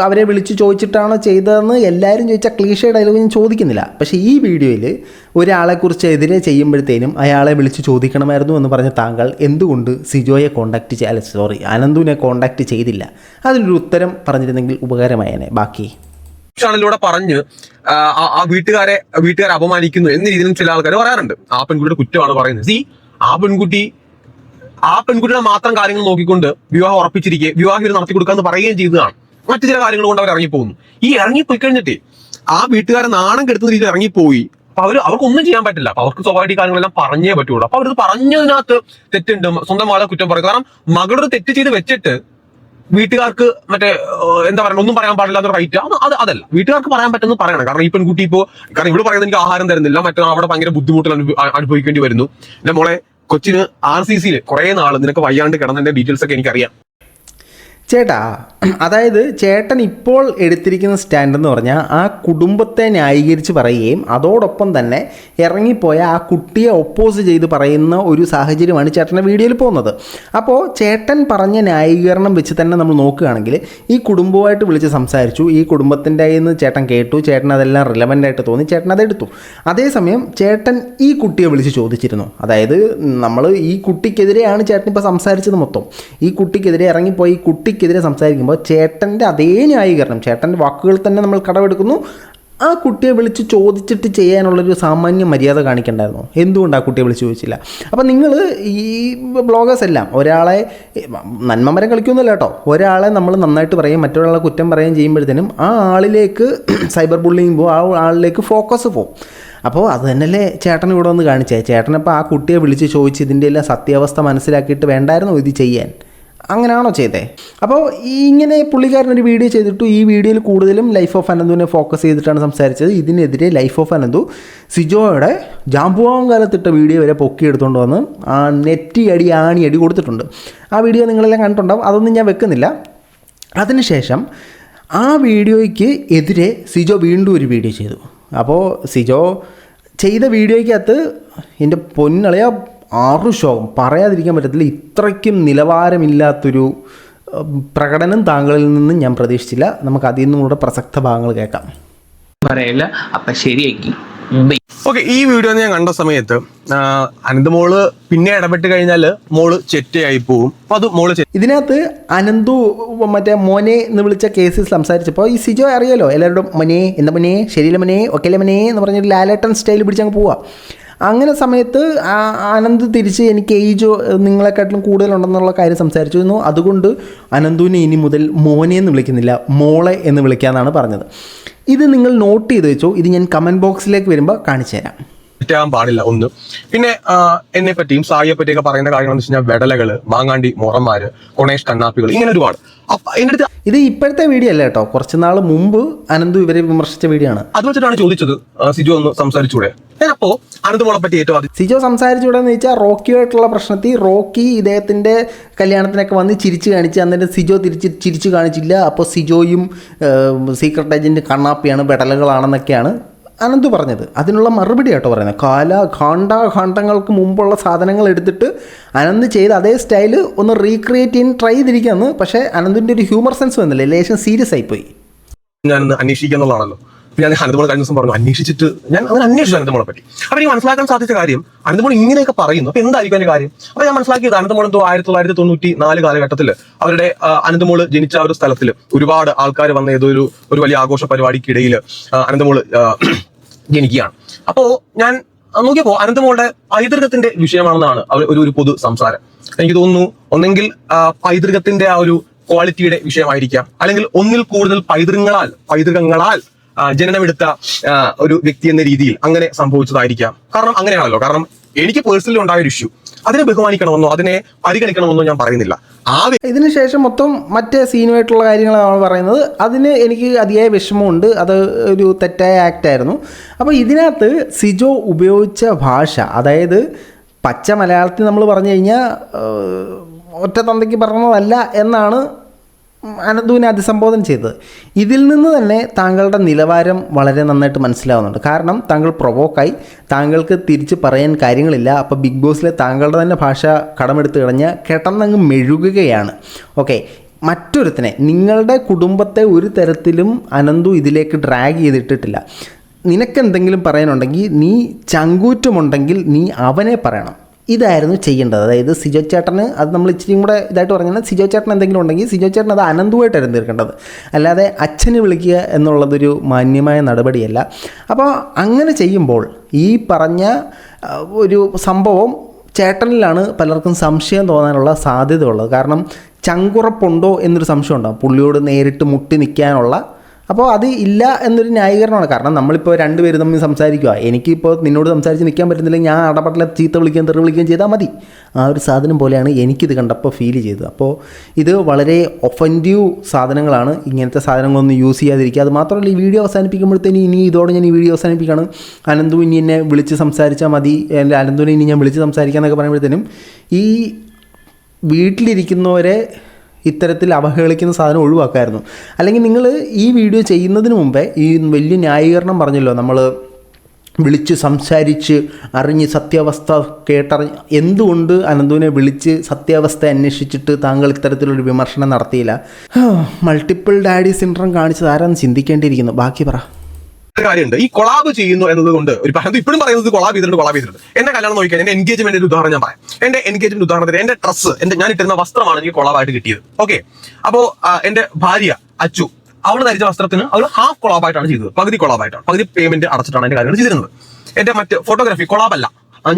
അവരെ വിളിച്ച് ചോദിച്ചിട്ടാണോ ചെയ്തതെന്ന് എല്ലാവരും ചോദിച്ചാൽ ക്ലീഷേ ഡയലോഗ് ഞാൻ ചോദിക്കുന്നില്ല. പക്ഷേ ഈ വീഡിയോയിൽ ഒരാളെക്കുറിച്ച് എതിരെ ചെയ്യുമ്പോഴത്തേനും അയാളെ വിളിച്ച് ചോദിക്കണമായിരുന്നു എന്ന് പറഞ്ഞ താങ്കൾ എന്തുകൊണ്ട് സിജോയെ അനന്തുവിനെ കോണ്ടാക്ട് ചെയ്തില്ല? അതിനൊരു ഉത്തരം പറഞ്ഞിരുന്നെങ്കിൽ ഉപകാരമായേനെ. ബാക്കി ചാനലിലൂടെ പറഞ്ഞ് ആ വീട്ടുകാരെ അപമാനിക്കുന്നു എന്ന രീതിയിലും ചില ആൾക്കാർ പറയാറുണ്ട്. ആ പെൺകുട്ടിയുടെ കുറ്റമാണ് പറയുന്നത്. ആ പെൺകുട്ടിയുടെ മാത്രം കാര്യങ്ങൾ നോക്കിക്കൊണ്ട് വിവാഹം ഉറപ്പിച്ചിരിക്കെ വിവാഹം നടത്തി കൊടുക്കാന്ന് പറയുകയും ചെയ്തതാണ്. മറ്റു ചില കാര്യങ്ങൾ കൊണ്ട് അവർ ഇറങ്ങിപ്പോകുന്നു. ഈ ഇറങ്ങിപ്പോയി കഴിഞ്ഞിട്ട് ആ വീട്ടുകാരെ നാണം കെടുത്തുന്ന രീതിയിൽ ഇറങ്ങിപ്പോയി. അപ്പൊ അവർക്കൊന്നും ചെയ്യാൻ പറ്റില്ല. അപ്പൊ അവർക്ക് സ്വാഭാവിക കാര്യങ്ങളെല്ലാം പറഞ്ഞേ പറ്റുള്ളൂ. അപ്പൊ അവരത് പറഞ്ഞതിനകത്ത് തെറ്റുണ്ട്. സ്വന്തം മകളെ കുറ്റം പറയും. കാരണം മകളൊരു തെറ്റ് ചെയ്ത് വെച്ചിട്ട് വീട്ടുകാർക്ക് മറ്റേ എന്താ പറയുക, ഒന്നും പറയാൻ പാടില്ല എന്നൊരു റൈറ്റ് അതല്ല. വീട്ടുകാർക്ക് പറയാൻ പറ്റുന്നത് പറയണം. കാരണം ഈ പെൺകുട്ടി കാരണം ഇവിടെ പറയുന്നത് എനിക്ക് ആഹാരം തരുന്നില്ല, മറ്റേ അവിടെ ഭയങ്കര ബുദ്ധിമുട്ടുകൾ അനുഭവിക്കേണ്ടി വരുന്നു. എന്റെ മോളെ കൊച്ചിന് RCCയിൽ കുറെ നാൾ നിനക്ക് വയ്യാണ്ട് കിടന്നതിന്റെ ഡീറ്റെയിൽസ് ഒക്കെ എനിക്കറിയാം. ചേട്ടാ, അതായത് ചേട്ടൻ ഇപ്പോൾ എടുത്തിരിക്കുന്ന സ്റ്റാൻഡ് എന്ന് പറഞ്ഞാൽ ആ കുടുംബത്തെ ന്യായീകരിച്ച് പറയുകയും അതോടൊപ്പം തന്നെ ഇറങ്ങിപ്പോയ ആ കുട്ടിയെ ഒപ്പോസ് ചെയ്ത് പറയുന്ന ഒരു സാഹചര്യമാണ് ചേട്ടൻ്റെ വീഡിയോയിൽ പോകുന്നത്. അപ്പോൾ ചേട്ടൻ പറഞ്ഞ ന്യായീകരണം വെച്ച് തന്നെ നമ്മൾ നോക്കുകയാണെങ്കിൽ ഈ കുടുംബവുമായിട്ട് വിളിച്ച് സംസാരിച്ചു, ഈ കുടുംബത്തിൻ്റെ കയ്യിൽ നിന്ന് ചേട്ടൻ കേട്ടു, ചേട്ടൻ അതെല്ലാം റിലവൻ്റ് ആയിട്ട് തോന്നി, ചേട്ടൻ അതെടുത്തു. അതേസമയം ചേട്ടൻ ഈ കുട്ടിയെ വിളിച്ച് ചോദിച്ചിരുന്നു. അതായത് നമ്മൾ ഈ കുട്ടിക്കെതിരെയാണ് ചേട്ടൻ ഇപ്പോൾ സംസാരിച്ചത് മൊത്തം. ഈ കുട്ടിക്കെതിരെ ഇറങ്ങിപ്പോയി ഈ കുട്ടിക്കെതിരെ സംസാരിക്കുമ്പോൾ ചേട്ടൻ്റെ അതേ ന്യായീകരണം, ചേട്ടൻ്റെ വാക്കുകൾ തന്നെ നമ്മൾ കടമെടുക്കുന്നു. ആ കുട്ടിയെ വിളിച്ച് ചോദിച്ചിട്ട് ചെയ്യാനുള്ളൊരു സാമാന്യ മര്യാദ കാണിക്കണ്ടായിരുന്നു. എന്തുകൊണ്ട് ആ കുട്ടിയെ വിളിച്ച് ചോദിച്ചില്ല? അപ്പം നിങ്ങൾ ഈ ബ്ലോഗേഴ്സ് എല്ലാം ഒരാളെ നന്മമരം കളിക്കുന്നില്ല കേട്ടോ. ഒരാളെ നമ്മൾ നന്നായിട്ട് പറയും, മറ്റൊരാളെ കുറ്റം പറയുകയും ചെയ്യുമ്പോഴത്തേനും ആ ആളിലേക്ക് സൈബർ ബുള്ളിങ് പോകും, ആ ആളിലേക്ക് ഫോക്കസ് പോകും. അപ്പോൾ അത് തന്നെയല്ലേ ചേട്ടൻ ഇവിടെ വന്ന് കാണിച്ചേ. ചേട്ടനപ്പോൾ ആ കുട്ടിയെ വിളിച്ച് ചോദിച്ച് ഇതിൻ്റെ എല്ലാം സത്യാവസ്ഥ മനസ്സിലാക്കിയിട്ട് വേണ്ടായിരുന്നു ഇത് ചെയ്യാൻ. അങ്ങനെയാണോ ചെയ്തേ? അപ്പോൾ ഇങ്ങനെ പുള്ളിക്കാരനൊരു വീഡിയോ ചെയ്തിട്ടു. ഈ വീഡിയോയിൽ കൂടുതലും ലൈഫ് ഓഫ് അനന്തുവിനെ ഫോക്കസ് ചെയ്തിട്ടാണ് സംസാരിച്ചത്. ഇതിനെതിരെ ലൈഫ് ഓഫ് അനന്തു സിജോയുടെ ജാമ്പുവാൻ കാലത്തിട്ട വീഡിയോ വരെ പൊക്കിയെടുത്തുകൊണ്ട് വന്ന് ആ ആണി അടി കൊടുത്തിട്ടുണ്ട്. ആ വീഡിയോ നിങ്ങളെല്ലാം കണ്ടിട്ടുണ്ടാവും, അതൊന്നും ഞാൻ വെക്കുന്നില്ല. അതിനുശേഷം ആ വീഡിയോയ്ക്ക് എതിരെ സിജോ വീണ്ടും ഒരു വീഡിയോ ചെയ്തു. അപ്പോൾ സിജോ ചെയ്ത വീഡിയോയ്ക്കകത്ത് എൻ്റെ പൊന്നളയ 6 ശോകം പറയാതിരിക്കാൻ പറ്റത്തില്ല. ഇത്രയ്ക്കും നിലവാരമില്ലാത്തൊരു പ്രകടനം താങ്കളിൽ നിന്നും ഞാൻ പ്രതീക്ഷിച്ചില്ല. നമുക്ക് അതിൽ നിന്നും കൂടെ പ്രസക്ത ഭാഗങ്ങൾ കേൾക്കാം. പറയില്ല. അപ്പൊ ശരിയാക്കി. ഓക്കെ, ഈ വീഡിയോ ഞാൻ കണ്ട സമയത്ത് അനന്ത് മോള് പിന്നെ ഇടപെട്ട് കഴിഞ്ഞാൽ മോള് ചെറ്റയായി പോവും. അപ്പൊ അത് മോള് ഇതിനകത്ത് അനന്തു മറ്റേ മോനെ എന്ന് വിളിച്ച കേസിൽ സംസാരിച്ചപ്പോൾ ഈ സിജോ അറിയാലോ എല്ലാവരോടും മോനെ, എന്താ മോനെ, ശരിയില്ല മോനെ, ഒക്കെയല്ലേ മോനെ എന്ന് പറഞ്ഞൊരു ലാലേട്ടൻ സ്റ്റൈൽ പിടിച്ചങ്ങ് പോവാം. അങ്ങനെ സമയത്ത് അനന്ത് തിരിച്ച് എനിക്ക് ഏജ് നിങ്ങളെക്കാട്ടിലും കൂടുതലുണ്ടെന്നുള്ള കാര്യം സംസാരിച്ചിരുന്നു. അതുകൊണ്ട് അനന്തുവിനെ ഇനി മുതൽ മോനെ എന്ന് വിളിക്കുന്നില്ല, മോളെ എന്ന് വിളിക്കാമെന്നാണ് പറഞ്ഞത്. ഇത് നിങ്ങൾ നോട്ട് ചെയ്ത് വെച്ചോ. ഇത് ഞാൻ കമൻറ്റ് ബോക്സിലേക്ക് വരുമ്പോൾ കാണിച്ചു തരാം. തെറ്റാൻ പാടില്ല ഒന്ന്. പിന്നെ എന്നെ പറ്റിയും സായിയെ പറ്റിയൊക്കെ പറയുന്ന കാര്യങ്ങളെന്ന് വെച്ച് കഴിഞ്ഞാൽ വെടലകള്, മാങ്ങാണ്ടി മുറന്മാര്, കൊണേഷ് കണ്ണാപ്പികൾ, ഇങ്ങനെ ഒരുപാട്. ഇത് ഇപ്പോഴത്തെ വീഡിയോ അല്ല കേട്ടോ, കുറച്ച് നാൾ മുമ്പ് അനന്തു ഇവരെ വിമർശിച്ച വീഡിയോ ആണ്. അത് വെച്ചിട്ടാണ് ചോദിച്ചത് സിജോ ഒന്ന് സംസാരിച്ചൂടെ. ഞാനപ്പോ അനന്തുമോളെ പറ്റി ഏറ്റവും ആദ്യം സിജോ സംസാരിച്ചൂടെന്ന് വെച്ചാൽ റോക്കിയായിട്ടുള്ള പ്രശ്നത്തിൽ റോക്കി ഇദ്ദേഹത്തിന്റെ കല്യാണത്തിനൊക്കെ വന്ന് ചിരിച്ചു കാണിച്ച്, അന്നേരം സിജോ ചിരിച്ചു കാണിച്ചില്ല. അപ്പോൾ സിജോയും സീക്രട്ട് ഏജന്റ് കണ്ണാപ്പിയാണ്, വെടലുകളാണെന്നൊക്കെയാണ് അനന്തു പറഞ്ഞത്. അതിനുള്ള മറുപടി ആട്ടോ പറയുന്നത്. ഖണ്ഡങ്ങൾക്ക് മുമ്പുള്ള സാധനങ്ങൾ എടുത്തിട്ട് അനന്ത് ചെയ്ത് അതേ സ്റ്റൈല് ഒന്ന് റീക്രിയേറ്റ് ചെയ്യാൻ ട്രൈ ചെയ്തിരിക്കുകയാണ്. പക്ഷേ അനന്തിൻ്റെ ഒരു ഹ്യൂമർ സെൻസ് വന്നില്ല, ലേശം സീരിയസ് ആയിപ്പോയി. ഞാൻ അന്വേഷിക്കുന്നുള്ളതാണല്ലോ. ഞാൻ അനന്തമോൾ കഴിഞ്ഞ ദിവസം പറഞ്ഞു അന്വേഷിച്ചിട്ട് ഞാൻ അങ്ങനെ അന്വേഷിച്ചു അനന്തമോളെ പറ്റി. അപ്പൊ എനിക്ക് മനസ്സിലാക്കാൻ സാധിച്ച കാര്യം അനന്തമോൾ ഇങ്ങനെയൊക്കെ പറയുന്നു. അപ്പൊ എന്തായിരിക്കും അതിന്റെ കാര്യം? അപ്പൊ ഞാൻ മനസ്സിലാക്കിയത് അനന്തമോൾ എന്തോ 1994 കാലഘട്ടത്തിൽ അവരുടെ അനന്തമോൾ ജനിച്ച ഒരു സ്ഥലത്തിൽ ഒരുപാട് ആൾക്കാർ വന്ന ഏതോ ഒരു വലിയ ആഘോഷ പരിപാടിക്കിടയിൽ അനന്തമോൾ ജനിക്കുകയാണ്. അപ്പോ ഞാൻ നോക്കിയപ്പോ അനന്തമോളുടെ പൈതൃകത്തിന്റെ വിഷയമാണെന്നാണ് ഒരു പൊതു സംസാരം. എനിക്ക് തോന്നുന്നു ഒന്നെങ്കിൽ പൈതൃകത്തിന്റെ ആ ഒരു ക്വാളിറ്റിയുടെ വിഷയമായിരിക്കാം, അല്ലെങ്കിൽ ഒന്നിൽ കൂടുതൽ പൈതൃകങ്ങളാൽ ജനനമെടുത്ത ഒരു വ്യക്തി എന്ന രീതിയിൽ അങ്ങനെ സംഭവിച്ചതായിരിക്കാം. കാരണം അങ്ങനെയാണല്ലോ. കാരണം എനിക്ക് പേഴ്സണലി ഉണ്ടായ ഒരു ഇഷ്യൂ അതിനെ ബഹുമാനിക്കണമെന്നോ അതിനെ പരിഗണിക്കണമെന്നോ ഞാൻ പറയുന്നില്ല. ഇതിനുശേഷം മൊത്തം മറ്റേ സീനുമായിട്ടുള്ള കാര്യങ്ങളാണ് പറയുന്നത്. അതിന് എനിക്ക് അതിയായ വിഷമമുണ്ട്. അത് ഒരു തെറ്റായ ആക്റ്റായിരുന്നു. അപ്പോൾ ഇതിനകത്ത് സിജോ ഉപയോഗിച്ച ഭാഷ, അതായത് പച്ച മലയാളത്തിൽ നമ്മൾ പറഞ്ഞു കഴിഞ്ഞാൽ ഒറ്റ തന്തയ്ക്ക് പറഞ്ഞതല്ല എന്നാണ് അനന്തുവിനെ അഭിസംബോധന ചെയ്തത്. ഇതിൽ നിന്ന് തന്നെ താങ്കളുടെ നിലവാരം വളരെ നന്നായിട്ട് മനസ്സിലാവുന്നുണ്ട്. കാരണം താങ്കൾ പ്രൊവോക്കായി, താങ്കൾക്ക് തിരിച്ച് പറയാൻ കാര്യങ്ങളില്ല. അപ്പോൾ ബിഗ് ബോസിലെ താങ്കളുടെ തന്നെ ഭാഷ കടമെടുത്ത് കഴിഞ്ഞാൽ കിടന്നങ്ങ് മെഴുകുകയാണ്. ഓക്കെ, മറ്റൊരുത്തിനെ, നിങ്ങളുടെ കുടുംബത്തെ ഒരു തരത്തിലും അനന്തു ഇതിലേക്ക് ഡ്രാഗ് ചെയ്തിട്ടിട്ടില്ല. നിനക്കെന്തെങ്കിലും പറയാനുണ്ടെങ്കിൽ, നീ ചങ്കൂറ്റമുണ്ടെങ്കിൽ നീ അവനെ പറയണം. ഇതായിരുന്നു ചെയ്യേണ്ടത്. അതായത് സിജോ ചേട്ടന്, അത് നമ്മൾ ഇച്ചിരിയും കൂടെ ഇതായിട്ട് പറഞ്ഞാൽ, സിജോ ചേട്ടൻ എന്തെങ്കിലും ഉണ്ടെങ്കിൽ സിജോ ചേട്ടൻ അത് അനന്തുമായിട്ടായിരുന്നു തീർക്കേണ്ടത്, അല്ലാതെ അച്ഛനെ വിളിക്കുക എന്നുള്ളതൊരു മാന്യമായ നടപടിയല്ല. അപ്പോൾ അങ്ങനെ ചെയ്യുമ്പോൾ ഈ പറഞ്ഞ ഒരു സംഭവം ചേട്ടനിലാണ് പലർക്കും സംശയം തോന്നാനുള്ള സാധ്യത ഉള്ളത്. കാരണം ചങ്കുറപ്പുണ്ടോ എന്നൊരു സംശയം ഉണ്ടാകും, പുള്ളിയോട് നേരിട്ട് മുട്ടി നിൽക്കാനുള്ള. അപ്പോൾ അത് ഇല്ല എന്നൊരു ന്യായീകരണമാണ്. കാരണം നമ്മളിപ്പോൾ രണ്ടുപേരും തമ്മിൽ സംസാരിക്കുക, എനിക്കിപ്പോൾ നിന്നോട് സംസാരിച്ച് നിൽക്കാൻ പറ്റുന്നില്ലെങ്കിൽ ഞാൻ അടപടല ചീത്ത വിളിക്കുകയും തെറി വിളിക്കുകയും ചെയ്താൽ മതി. ആ ഒരു സാധനം പോലെയാണ് എനിക്കിത് കണ്ടപ്പോൾ ഫീൽ ചെയ്തത്. അപ്പോൾ ഇത് വളരെ ഒഫൻറ്റീവ് സാധനങ്ങളാണ്. ഇങ്ങനത്തെ സാധനങ്ങളൊന്നും യൂസ് ചെയ്യാതിരിക്കുക. അത് മാത്രമല്ല, ഈ വീഡിയോ അവസാനിപ്പിക്കുമ്പോഴത്തേന് ഇനി ഇതോടെ ഞാൻ ഈ വീഡിയോ അവസാനിപ്പിക്കുകയാണ്. അനന്തു ഇനി എന്നെ വിളിച്ച് സംസാരിച്ചാൽ മതി, എൻ്റെ അനന്തുവിനെ ഇനി ഞാൻ വിളിച്ച് സംസാരിക്കാമെന്നൊക്കെ പറയുമ്പോഴത്തേനും ഈ വീട്ടിലിരിക്കുന്നവരെ ഇത്തരത്തിൽ അവഹേളിക്കുന്ന സാധനം ഒഴിവാക്കായിരുന്നു. അല്ലെങ്കിൽ നിങ്ങൾ ഈ വീഡിയോ ചെയ്യുന്നതിന് മുമ്പേ ഈ വലിയ ന്യായീകരണം പറഞ്ഞല്ലോ, നമ്മൾ വിളിച്ച് സംസാരിച്ച് അറിഞ്ഞ് സത്യാവസ്ഥ കേട്ടറിഞ്ഞ്, എന്തുകൊണ്ട് അനന്തുവിനെ വിളിച്ച് സത്യാവസ്ഥ അന്വേഷിച്ചിട്ട് താങ്കൾ ഇത്തരത്തിലൊരു വിമർശനം നടത്തിയില്ല? മൾട്ടിപ്പിൾ ഡാഡി സിൻഡ്രോം കാണിച്ചത് ആരാന്ന് ചിന്തിക്കേണ്ടിയിരിക്കുന്നു. ബാക്കി പറ. കാര്യമുണ്ട്. ഈ കൊളാബ് ചെയ്യുന്നു എന്നതുകൊണ്ട് ഒരു പറയുന്നത് ഇപ്പോഴും പറയുന്നത് കൊളാബ് ചെയ്തിട്ടുണ്ട്. എന്റെ കല്യാണം നോക്കിയാൽ എന്റെ എൻഗേജ്മെന്റ് ഒരു ഉദാഹരണം ഞാൻ പറയാം. എന്റെ എൻഗേജ്മെന്റ് ഉദാഹരണത്തിന് എന്റെ ഡ്രസ്സ്, ഞാൻ ഇട്ടിരുന്ന വസ്ത്രമാണ് എനിക്ക് കൊളാബായിട്ട് കിട്ടിയത്. ഓക്കെ, അപ്പോ എന്റെ ഭാര്യ അച്ചു, അവൾ ധരിച്ച വസ്ത്രത്തിന് അവൾ ഹാഫ് കൊളാബായിട്ടാണ് ചെയ്തത്, പകുതി കൊളാബായിട്ടാണ്, പകുതി പേയ്മെന്റ് അടച്ചിട്ടാണ് എന്റെ കാര്യങ്ങൾ ചെയ്തിരുന്നത്. എന്റെ മറ്റ് ഫോട്ടോഗ്രാഫി കൊളാബല്ല,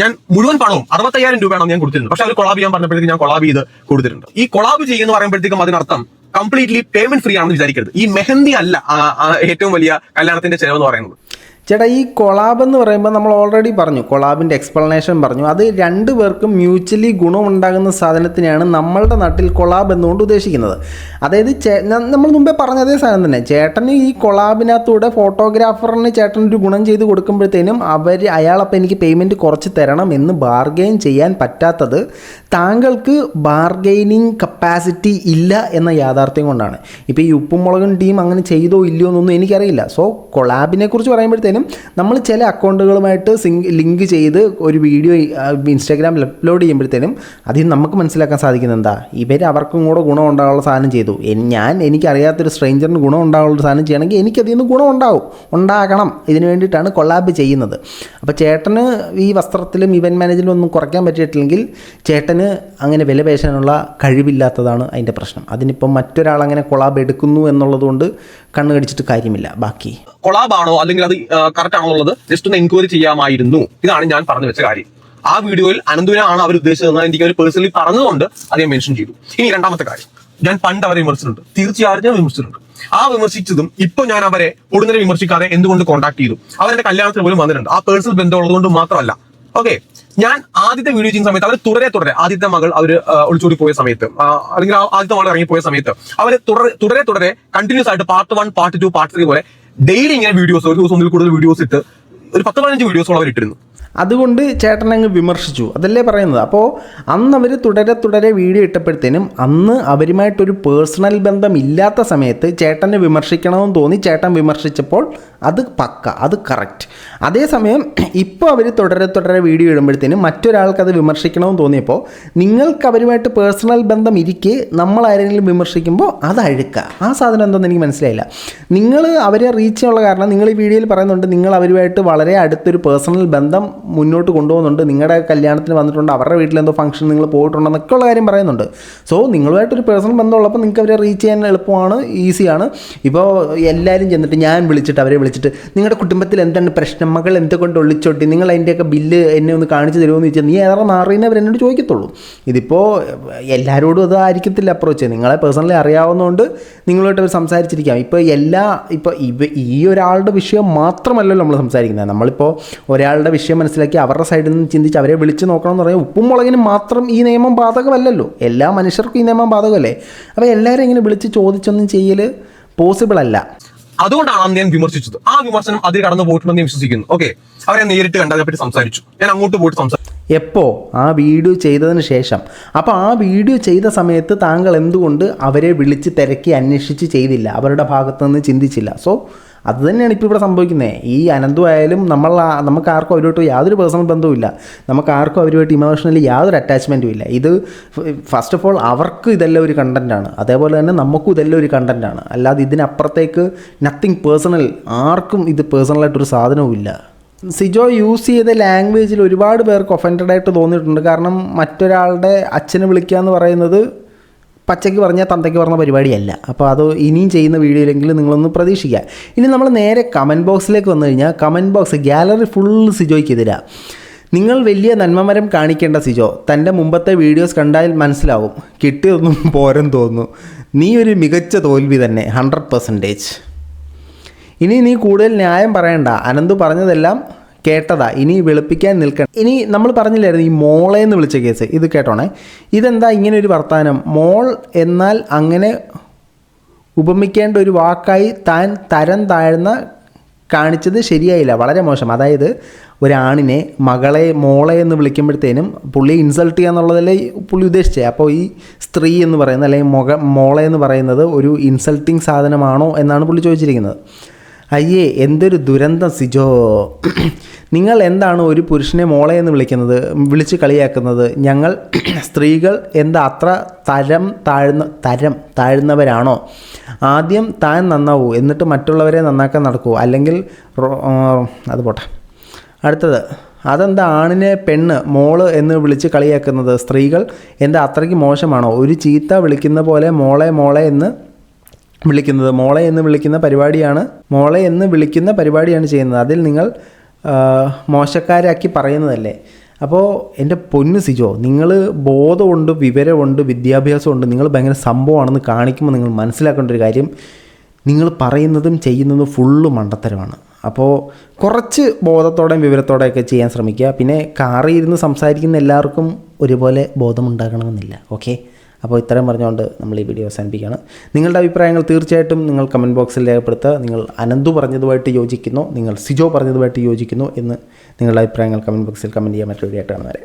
ഞാൻ മുഴുവൻ പണവും 65,000 രൂപയാണ് ഞാൻ കൊടുത്തിരുന്നത്. പക്ഷെ അവർ കൊളാബ് ചെയ്യാൻ പറഞ്ഞപ്പോഴത്തേക്ക് ഞാൻ കൊളാബ് ചെയ്ത് കൊടുത്തിട്ടുണ്ട്. ഈ കൊളാബ് ചെയ്യുന്ന പറയുമ്പോഴത്തേക്കും അതിനർത്ഥം കംപ്ലീറ്റ്ലി പേയ്മെന്റ് ഫ്രീ ആണെന്ന് വിചാരിക്കരുത്. ഈ മെഹന്തി അല്ല ഏറ്റവും വലിയ കല്യാണത്തിന്റെ ചെലവ് എന്ന് പറയുന്നത്. ചേട്ടാ, ഈ കൊളാബ് എന്ന് പറയുമ്പോൾ നമ്മൾ ഓൾറെഡി പറഞ്ഞു, കൊളാബിൻ്റെ എക്സ്പ്ലനേഷൻ പറഞ്ഞു. അത് രണ്ടു പേർക്കും മ്യൂച്വലി ഗുണമുണ്ടാകുന്ന സാധനത്തിനെയാണ് നമ്മളുടെ നാട്ടിൽ കൊളാബ് എന്നുകൊണ്ട് ഉദ്ദേശിക്കുന്നത്. അതായത് നമ്മൾ മുമ്പേ പറഞ്ഞ അതേ സാധനം തന്നെ. ചേട്ടന് ഈ കൊളാബിനകത്തൂടെ ഫോട്ടോഗ്രാഫറിന് ചേട്ടനൊരു ഗുണം ചെയ്ത് കൊടുക്കുമ്പോഴത്തേനും അയാളപ്പം എനിക്ക് പേയ്മെൻറ്റ് കുറച്ച് തരണം എന്ന് ബാർഗെയിൻ ചെയ്യാൻ പറ്റാത്തത് താങ്കൾക്ക് ബാർഗെയിനിങ് കപ്പാസിറ്റി ഇല്ല എന്ന യാഥാർത്ഥ്യം കൊണ്ടാണ്. ഇപ്പോൾ ഈ ഉപ്പും മുളകും ടീം അങ്ങനെ ചെയ്തോ ഇല്ലയോ എന്നൊന്നും എനിക്കറിയില്ല. സോ കൊളാബിനെ കുറിച്ച് പറയുമ്പോഴത്തേനും നമ്മൾ ചില അക്കൗണ്ടുകളുമായിട്ട് ലിങ്ക് ചെയ്ത് ഒരു വീഡിയോ ഇൻസ്റ്റാഗ്രാമിൽ അപ്ലോഡ് ചെയ്യുമ്പോഴത്തേനും അതിൽ നമുക്ക് മനസ്സിലാക്കാൻ സാധിക്കുന്നത് എന്താ, ഇവർ അവർക്കും കൂടെ ഗുണം ഉണ്ടാകാനുള്ള സാധനം ചെയ്തു. എനിക്കറിയാത്തൊരു സ്ട്രേഞ്ചറിന് ഗുണം ഉണ്ടാകാനുള്ള സാധനം ചെയ്യണമെങ്കിൽ എനിക്കതിൽ നിന്ന് ഗുണം ഉണ്ടാകണം. ഇതിന് വേണ്ടിയിട്ടാണ് കൊളാബ് ചെയ്യുന്നത്. അപ്പോൾ ചേട്ടന് ഈ വസ്ത്രത്തിലും ഇവൻറ്റ് മാനേജിലും ഒന്നും കുറയ്ക്കാൻ പറ്റിയിട്ടില്ലെങ്കിൽ ചേട്ടന് അങ്ങനെ വില പേശാനുള്ള കഴിവില്ലാത്തതാണ് അതിൻ്റെ പ്രശ്നം. അതിനിപ്പം മറ്റൊരാൾ അങ്ങനെ കൊളാബ് എടുക്കുന്നു എന്നുള്ളതുകൊണ്ട് കണ്ണ് കടിച്ചിട്ട് കാര്യമില്ല. ബാക്കി കൊളാബാണോ അല്ലെങ്കിൽ അത് കറക്റ്റ് ആണോ എന്നുള്ളത് ജസ്റ്റ് ഒന്ന് എൻക്വയറി ചെയ്യാമായിരുന്നു. ഇതാണ് ഞാൻ പറഞ്ഞു വെച്ച കാര്യം. ആ വീഡിയോയിൽ അനന്തുവിനാണ് അവർ ഉദ്ദേശിച്ചതെന്ന് എനിക്ക് അവർ പേഴ്സണലി പറഞ്ഞുകൊണ്ട് അത് ഞാൻ മെൻഷൻ ചെയ്തു. ഇനി രണ്ടാമത്തെ കാര്യം, ഞാൻ പണ്ട് അവരെ വിമർശിച്ചിട്ടുണ്ട്, തീർച്ചയായും ഞാൻ വിമർശിച്ചിട്ടുണ്ട്. ആ വിമർശിച്ചതും ഇപ്പൊ ഞാൻ അവരെ കൂടുതൽ വിമർശിക്കാതെ എന്തുകൊണ്ട് കോൺടാക്ട് ചെയ്തു, അവരുടെ കല്യാണത്തിന് പോലും വന്നിട്ടുണ്ട്. ആ പേഴ്സണൽ ബന്ധമുള്ളത് കൊണ്ട് മാത്രമല്ല. ഓക്കെ, ഞാൻ ആദ്യത്തെ വീഡിയോ ചെയ്യുന്ന സമയത്ത് അവർ തുടരെ ആദ്യത്തെ മകൾ അവർ ഒളിച്ചോടി പോയ സമയത്ത്, അല്ലെങ്കിൽ ആദ്യത്തെ മകൾ ഇറങ്ങിപ്പോയ സമയത്ത് അവർ തുടരെ കണ്ടിന്യൂസ് ആയിട്ട് പാർട്ട് 1, പാർട്ട് 2, പാർട്ട് 3 പോലെ ഡെയിലി ഇങ്ങനെ വീഡിയോസ്, ഒരു ദിവസം ഒന്നിൽ കൂടുതൽ വീഡിയോസ് ഇട്ട് ഒരു 10-15 വീഡിയോസോളം അവർ ഇട്ടിരുന്നു. അതുകൊണ്ട് ചേട്ടനങ്ങ് വിമർശിച്ചു, അതല്ലേ പറയുന്നത്. അപ്പോൾ അന്ന് അവർ തുടരെ വീഡിയോ ഇട്ടപ്പോഴത്തേനും അന്ന് അവരുമായിട്ടൊരു പേഴ്സണൽ ബന്ധം ഇല്ലാത്ത സമയത്ത് ചേട്ടനെ വിമർശിക്കണമെന്ന് തോന്നി, ചേട്ടൻ വിമർശിച്ചപ്പോൾ അത് പക്ക, അത് കറക്റ്റ്. അതേസമയം ഇപ്പോൾ അവർ തുടരെ വീഡിയോ ഇടുമ്പോഴത്തേനും മറ്റൊരാൾക്കത് വിമർശിക്കണമെന്ന് തോന്നിയപ്പോൾ നിങ്ങൾക്ക് അവരുമായിട്ട് പേഴ്സണൽ ബന്ധം ഇരിക്കെ നമ്മൾ ആരെങ്കിലും വിമർശിക്കുമ്പോൾ അത് അഴുക്കുക. ആ സാധനം എന്താണെന്ന് എനിക്ക് മനസ്സിലായില്ല. നിങ്ങൾ അവരെ റീച്ച് ചെയ്യാനുള്ള കാരണം നിങ്ങൾ ഈ വീഡിയോയിൽ പറയുന്നുണ്ട്, നിങ്ങൾ അവരുമായിട്ട് വളരെ അടുത്തൊരു പേഴ്സണൽ ബന്ധം മുന്നോട്ട് കൊണ്ടുപോകുന്നുണ്ട്, നിങ്ങളുടെ കല്യാണത്തിന് വന്നിട്ടുണ്ട്, അവരുടെ വീട്ടിലെന്തോ ഫംഗ്ഷൻ നിങ്ങൾ പോയിട്ടുണ്ടെന്നൊക്കെയുള്ള കാര്യം പറയുന്നുണ്ട്. സോ നിങ്ങളുമായിട്ടൊരു പേഴ്സണൽ ബന്ധമുള്ളപ്പോൾ നിങ്ങൾക്ക് അവരെ റീച്ച് ചെയ്യാൻ എളുപ്പമാണ്, ഈസിയാണ്. ഇപ്പോൾ എല്ലാവരും ചെന്നിട്ട് ഞാൻ വിളിച്ചിട്ട് അവരെ വിളിച്ചിട്ട് നിങ്ങളുടെ കുടുംബത്തിൽ എന്താണ് പ്രശ്നം, മകൾ എന്തുകൊണ്ട് ഒളിച്ചോട്ടി, നിങ്ങൾ അതിൻ്റെയൊക്കെ ബില്ല് എന്നെ ഒന്ന് കാണിച്ചു തരുമോ ചോദിച്ചാൽ നീ ഏറെ മാറിയെന്ന് അവരെന്നോട് ചോദിക്കത്തുള്ളൂ. ഇതിപ്പോൾ എല്ലാവരോടും അത് ആയിരിക്കത്തില്ല അപ്രോച്ച്. നിങ്ങളെ പേഴ്സണലി അറിയാവുന്നതുകൊണ്ട് നിങ്ങളുമായിട്ട് അവർ സംസാരിച്ചിരിക്കാം. ഇപ്പോൾ ഈ ഒരാളുടെ വിഷയം മാത്രമല്ലല്ലോ നമ്മൾ സംസാരിക്കുന്നത്. നമ്മളിപ്പോൾ ഒരാളുടെ വിഷയം മനസ്സിലാക്കി അവരുടെ സൈഡിൽ നിന്ന് ചിന്തിച്ച് അവരെ വിളിച്ച് നോക്കണമെന്ന് പറയാൻ ഉപ്പും മുളകിനും മാത്രം ഈ നിയമം ബാധകമല്ലല്ലോ, എല്ലാ മനുഷ്യർക്കും ഈ നിയമം ബാധകമല്ലേ. അപ്പോൾ എല്ലാവരും ഇങ്ങനെ വിളിച്ച് ചോദിച്ചൊന്നും ചെയ്യൽ പോസിബിൾ അല്ല. അതുകൊണ്ടാണ് അന്ന് ഞാൻ വിമർശിച്ചത്. ആ വിമർശനം അതിൽ കടന്നു പോയിട്ടുണ്ടെന്ന് ഞാൻ വിശ്വസിക്കുന്നു. ഓക്കെ, അവരെ നേരിട്ട് കണ്ടതിനെ പറ്റി സംസാരിച്ചു, ഞാൻ അങ്ങോട്ട് പോയിട്ട് സംസാരിച്ചു. എപ്പോൾ? ആ വീഡിയോ ചെയ്തതിന് ശേഷം. അപ്പോൾ ആ വീഡിയോ ചെയ്ത സമയത്ത് താങ്കൾ എന്തുകൊണ്ട് അവരെ വിളിച്ച് തിരക്കി അന്വേഷിച്ച് ചെയ്തില്ല, അവരുടെ ഭാഗത്തു നിന്ന് ചിന്തിച്ചില്ല? സോ അത് തന്നെയാണ് ഇപ്പോൾ ഇവിടെ സംഭവിക്കുന്നത്. ഈ അനന്തു ആയാലും നമുക്ക് ആർക്കും അവരുമായിട്ട് യാതൊരു പേഴ്സണൽ ബന്ധവുമില്ല, നമുക്ക് ആർക്കും അവരുമായിട്ട് ഇമോഷണലി യാതൊരു അറ്റാച്ച്മെൻറ്റും ഇല്ല. ഇത് ഫസ്റ്റ് ഓഫ് ഓൾ അവർക്ക് ഇതെല്ലാം ഒരു കണ്ടൻറ്റാണ്, അതേപോലെ തന്നെ നമുക്കും ഇതെല്ലാം ഒരു കണ്ടൻറ്റാണ്. അല്ലാതെ ഇതിനപ്പുറത്തേക്ക് നത്തിങ് പേഴ്സണൽ, ആർക്കും ഇത് പേഴ്സണലായിട്ടൊരു സാധനവും ഇല്ല. സിജോ യൂസ് ചെയ്ത ലാംഗ്വേജിൽ ഒരുപാട് പേർക്ക് ഒഫൻഡഡ് ആയിട്ട് തോന്നിയിട്ടുണ്ട്. കാരണം മറ്റൊരാളുടെ അച്ഛനെ വിളിക്കുക എന്ന് പറയുന്നത് പച്ചയ്ക്ക് പറഞ്ഞാൽ തന്തയ്ക്ക് പറഞ്ഞ പരിപാടിയല്ല. അപ്പോൾ അത് ഇനിയും ചെയ്യുന്ന വീഡിയോയിലെങ്കിലും നിങ്ങളൊന്ന് പ്രതീക്ഷിക്കുക. ഇനി നമ്മൾ നേരെ കമൻറ്റ് ബോക്സിലേക്ക് വന്നു കഴിഞ്ഞാൽ കമൻറ്റ് ബോക്സ് ഗാലറി ഫുൾ സിജോയ്ക്കെതിരാണ്. നിങ്ങൾ വലിയ നന്മമരം കാണിക്കേണ്ട സിജോ, തൻ്റെ മുമ്പത്തെ വീഡിയോസ് കണ്ടാൽ മനസ്സിലാവും, കിട്ടിയൊന്നും പോരെന്ന് തോന്നുന്നു, നീ ഒരു മികച്ച തോൽവി തന്നെ 100%. ഇനി നീ കൂടുതൽ ന്യായം പറയണ്ട, അനന്തു പറഞ്ഞതെല്ലാം കേട്ടതാ, ഇനി വെളുപ്പിക്കാൻ നിൽക്കണം. ഇനി നമ്മൾ പറഞ്ഞില്ലായിരുന്നു ഈ മോളെ എന്ന് വിളിച്ച കേസ്, ഇത് കേട്ടോണേ. ഇതെന്താ ഇങ്ങനെ ഒരു വർത്താനം? മോൾ എന്നാൽ അങ്ങനെ ഉപമിക്കേണ്ട ഒരു വാക്കായി താൻ തരം താഴ്ന്ന കാണിച്ചത് ശരിയായില്ല, വളരെ മോശം. അതായത് ഒരാണിനെ മകളെ മോളെ എന്ന് വിളിക്കുമ്പോഴത്തേനും പുള്ളി ഇൻസൾട്ട് ചെയ്യുക എന്നുള്ളതല്ലേ പുള്ളി ഉദ്ദേശിച്ചത്. അപ്പോൾ ഈ സ്ത്രീ എന്ന് പറയുന്നത് അല്ലെങ്കിൽ മോളെ എന്ന് പറയുന്നത് ഒരു ഇൻസൾട്ടിങ് സാധനമാണോ എന്നാണ് പുള്ളി ചോദിച്ചിരിക്കുന്നത്. അയ്യേ, എന്തൊരു ദുരന്തം സിജോ. നിങ്ങൾ എന്താണ് ഒരു പുരുഷനെ മോളെ എന്ന് വിളിച്ച് കളിയാക്കുന്നത്? ഞങ്ങൾ സ്ത്രീകൾ എന്താ അത്ര തരം താഴ്ന്നവരാണോ? ആദ്യം താൻ നന്നാവൂ, എന്നിട്ട് മറ്റുള്ളവരെ നന്നാക്കാൻ നടക്കൂ, അല്ലെങ്കിൽ അത് പോട്ടെ. അടുത്തത്, അതെന്താ ആണിനെ പെണ്ണ് മോള് എന്ന് വിളിച്ച് കളിയാക്കുന്നത്? സ്ത്രീകൾ എന്താ അത്രയ്ക്ക് മോശമാണോ? ഒരു ചീത്ത വിളിക്കുന്ന പോലെ മോളെ എന്ന് വിളിക്കുന്ന പരിപാടിയാണ് ചെയ്യുന്നത്. അതിൽ നിങ്ങൾ മോശക്കാരാക്കി പറയുന്നതല്ലേ. അപ്പോൾ എൻ്റെ പൊന്നു സിജോ, നിങ്ങൾ ബോധമുണ്ട്, വിവരമുണ്ട്, വിദ്യാഭ്യാസമുണ്ട്, നിങ്ങൾ ഭയങ്കര സംഭവമാണെന്ന് കാണിക്കുമ്പോൾ നിങ്ങൾ മനസ്സിലാക്കേണ്ട ഒരു കാര്യം, നിങ്ങൾ പറയുന്നതും ചെയ്യുന്നതും ഫുള്ള് മണ്ടത്തരമാണ്. അപ്പോൾ കുറച്ച് ബോധത്തോടെയും വിവരത്തോടെയൊക്കെ ചെയ്യാൻ ശ്രമിക്കുക. പിന്നെ കാറിൽ ഇരുന്ന് സംസാരിക്കുന്ന എല്ലാവർക്കും ഒരുപോലെ ബോധമുണ്ടാകണമെന്നില്ല. ഓക്കെ, അപ്പോൾ ഇത്രയും പറഞ്ഞുകൊണ്ട് നമ്മൾ ഈ വീഡിയോ അവസാനിപ്പിക്കുകയാണ്. നിങ്ങളുടെ അഭിപ്രായങ്ങൾ തീർച്ചയായിട്ടും നിങ്ങൾ കമൻറ്റ് ബോക്സിൽ രേഖപ്പെടുത്തുക. നിങ്ങൾ അനന്തു പറഞ്ഞതുമായിട്ട് യോജിക്കുന്നോ, നിങ്ങൾ സിജോ പറഞ്ഞതുമായിട്ട് യോജിക്കുന്നോ എന്ന് നിങ്ങളുടെ അഭിപ്രായങ്ങൾ കമൻറ്റ് ബോക്സിൽ കമൻറ്റ് ചെയ്യാൻ മറ്റൊരു വീഡിയോ ആയിട്ട് കാണുന്നവരെ.